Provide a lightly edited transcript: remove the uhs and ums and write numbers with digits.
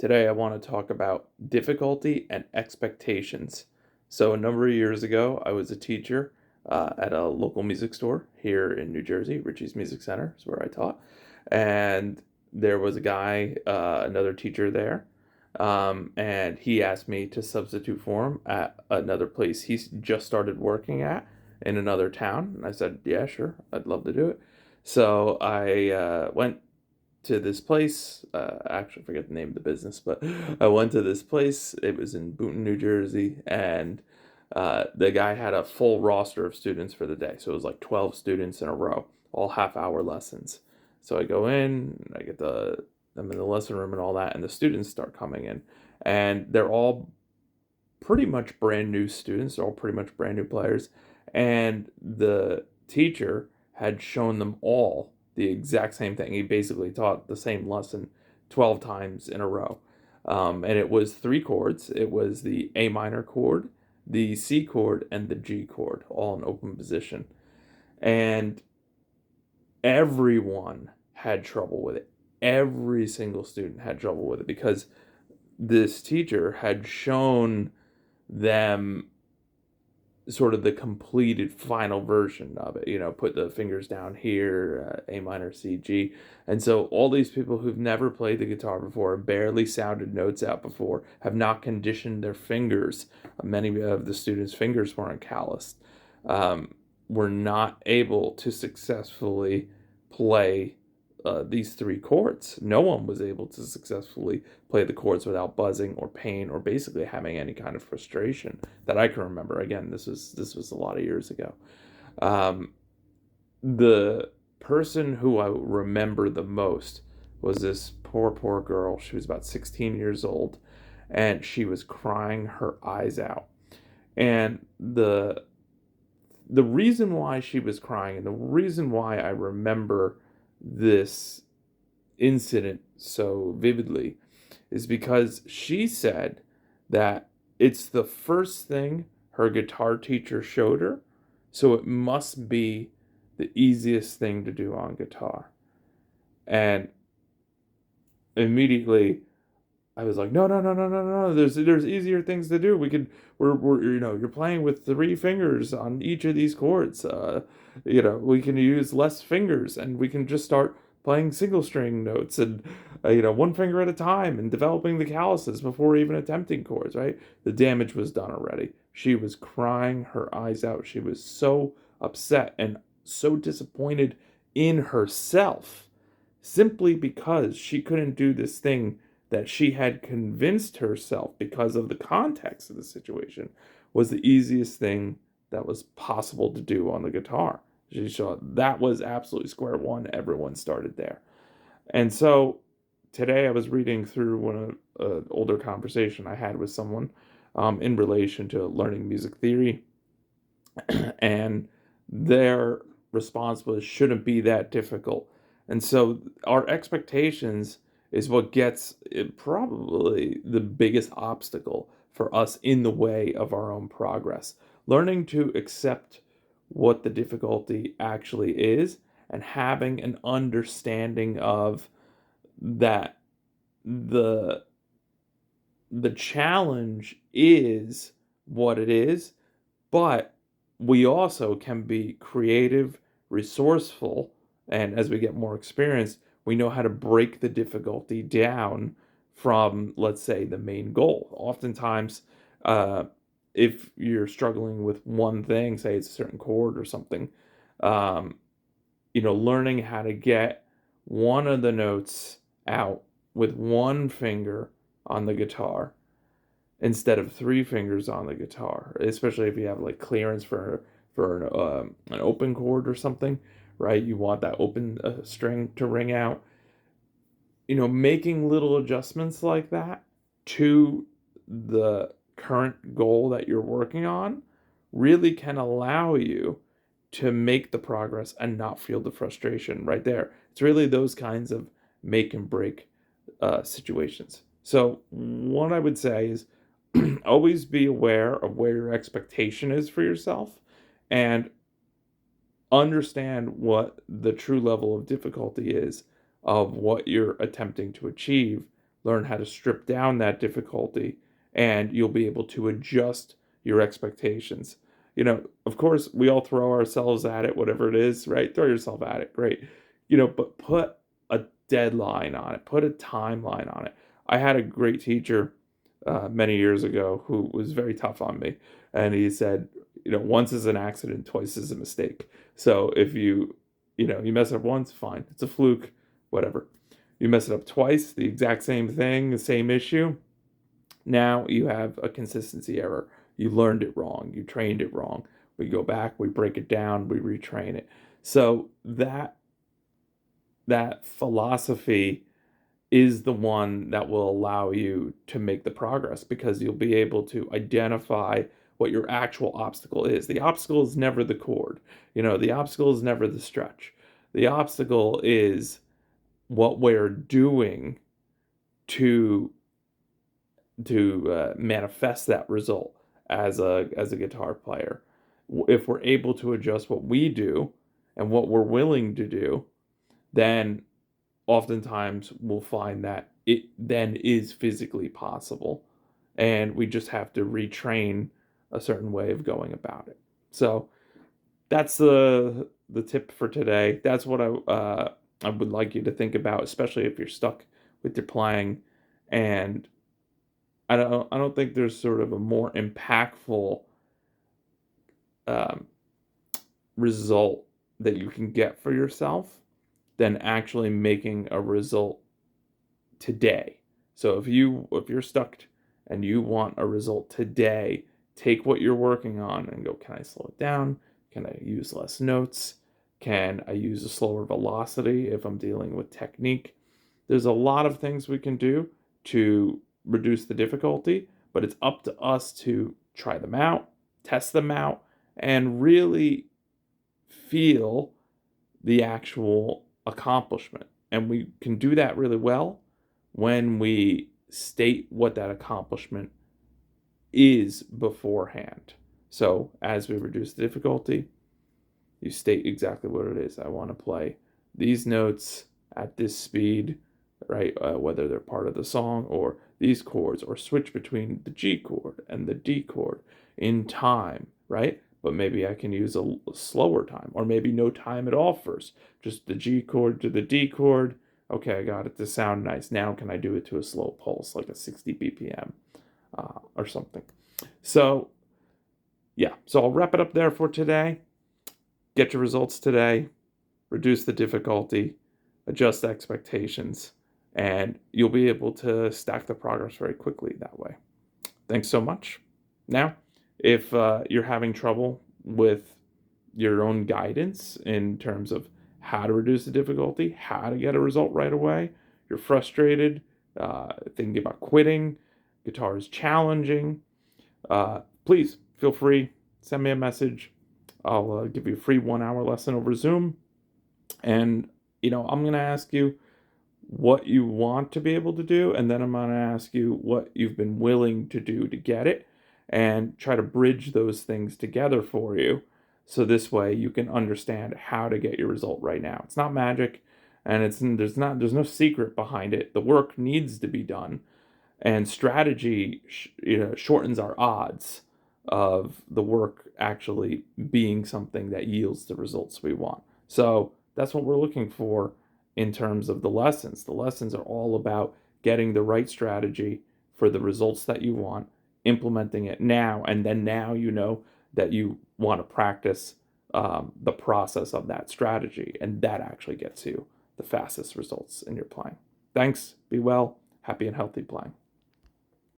Today, I want to talk about difficulty and expectations. So, a number of years ago, I was a teacher at a local music store here in New Jersey. Richie's Music Center is where I taught. And there was a guy, another teacher there, and he asked me to substitute for him at another place he's just started working at in another town. And I said, yeah, sure, I'd love to do it. So, I went to this place. I actually forget the name of the business, but I went to this place. It was in Boonton, New Jersey, and the guy had a full roster of students for the day. So it was like 12 students in a row, all half-hour lessons. So I go in, I'm in the lesson room and all that, and the students start coming in, and they're all pretty much brand new students. They're all pretty much brand new players, and the teacher had shown them all the exact same thing. He basically taught the same lesson 12 times in a row. And it was three chords. It was the A minor chord, the C chord, and the G chord, all in open position. And everyone had trouble with it. Every single student had trouble with it because this teacher had shown them sort of the completed final version of it. Put the fingers down here, A minor, C, G. And so all these people who've never played the guitar before, barely sounded notes out before, have not conditioned their fingers. Many of the students' fingers weren't calloused. Were not able to successfully play these three chords. No one was able to successfully play the chords without buzzing or pain or basically having any kind of frustration that I can remember. Again, this was a lot of years ago. The person who I remember the most was this poor girl. She was about 16 years old, and she was crying her eyes out. And the reason why she was crying and the reason why I remember this incident so vividly is because she said that it's the first thing her guitar teacher showed her, so it must be the easiest thing to do on guitar. And immediately I was like, no, no, no, no, no, no. There's easier things to do. We're you're playing with three fingers on each of these chords. We can use less fingers, and we can just start playing single string notes and one finger at a time, and developing the calluses before even attempting chords. Right, the damage was done already. She was crying her eyes out. She was so upset and so disappointed in herself simply because she couldn't do this thing that she had convinced herself, because of the context of the situation, was the easiest thing that was possible to do on the guitar. She saw that was absolutely square one. Everyone started there. And so today I was reading through an older conversation I had with someone in relation to learning music theory, and their response was, shouldn't be that difficult. And so our expectations is what gets probably the biggest obstacle for us in the way of our own progress. Learning to accept what the difficulty actually is and having an understanding of that the the challenge is what it is, but we also can be creative, resourceful, and as we get more experience, we know how to break the difficulty down from, let's say, the main goal. Oftentimes, uh, if you're struggling with one thing, say it's a certain chord or something, um, learning how to get one of the notes out with one finger on the guitar instead of three fingers on the guitar, especially if you have like clearance for an open chord or something, right? You want that open string to ring out. Making little adjustments like that to the current goal that you're working on really can allow you to make the progress and not feel the frustration right there. It's really those kinds of make and break situations. So, what I would say is always be aware of where your expectation is for yourself and understand what the true level of difficulty is of what you're attempting to achieve learn how to strip down that difficulty, and you'll be able to adjust your expectations. Of course, we all throw ourselves at it, whatever it is, right? Throw yourself at it, great. But put a deadline on it, put a timeline on it. I had a great teacher many years ago who was very tough on me, and he said, once is an accident, twice is a mistake. So if you mess up once, fine, it's a fluke, whatever. You mess it up twice, the exact same thing, the same issue. Now you have a consistency error. You learned it wrong. You trained it wrong. We go back, we break it down, we retrain it. So that philosophy is the one that will allow you to make the progress, because you'll be able to identify what your actual obstacle is. The obstacle is never the chord. The obstacle is never the stretch. The obstacle is what we're doing to manifest that result as a guitar player. If we're able to adjust what we do and what we're willing to do, then oftentimes we'll find that it then is physically possible, and we just have to retrain a certain way of going about it. So that's the tip for today. That's what I would like you to think about, especially if you're stuck with your playing. And I don't think there's sort of a more impactful um, result that you can get for yourself than actually making a result today. So if you're stuck and you want a result today, take what you're working on and go, can I slow it down? Can I use less notes? Can I use a slower velocity if I'm dealing with technique? There's a lot of things we can do to reduce the difficulty, but it's up to us to try them out, test them out, and really feel the actual accomplishment. And we can do that really well when we state what that accomplishment is beforehand. So as we reduce the difficulty, you state exactly what it is. I want to play these notes at this speed, right? Whether they're part of the song, or these chords, or switch between the G chord and the D chord in time, right? But maybe I can use a slower time, or maybe no time at all first. Just the G chord to the D chord. Okay, I got it to sound nice. Now can I do it to a slow pulse, like a 60 BPM or something? So, yeah. So I'll wrap it up there for today. Get your results today. Reduce the difficulty. Adjust expectations. And you'll be able to stack the progress very quickly that way. Thanks so much. Now, if you're having trouble with your own guidance in terms of how to reduce the difficulty, how to get a result right away, you're frustrated, thinking about quitting, guitar is challenging, please feel free, send me a message. I'll give you a free 1-hour lesson over Zoom. And, I'm going to ask you what you want to be able to do, and then I'm going to ask you what you've been willing to do to get it, and try to bridge those things together for you, so this way you can understand how to get your result right now. It's not magic, and there's no secret behind it. The work needs to be done, and strategy shortens our odds of the work actually being something that yields the results we want. So that's what we're looking for in terms of the lessons. The lessons are all about getting the right strategy for the results that you want, implementing it now, and then now you know that you want to practice the process of that strategy, and that actually gets you the fastest results in your playing. Thanks. Be well. Happy and healthy playing.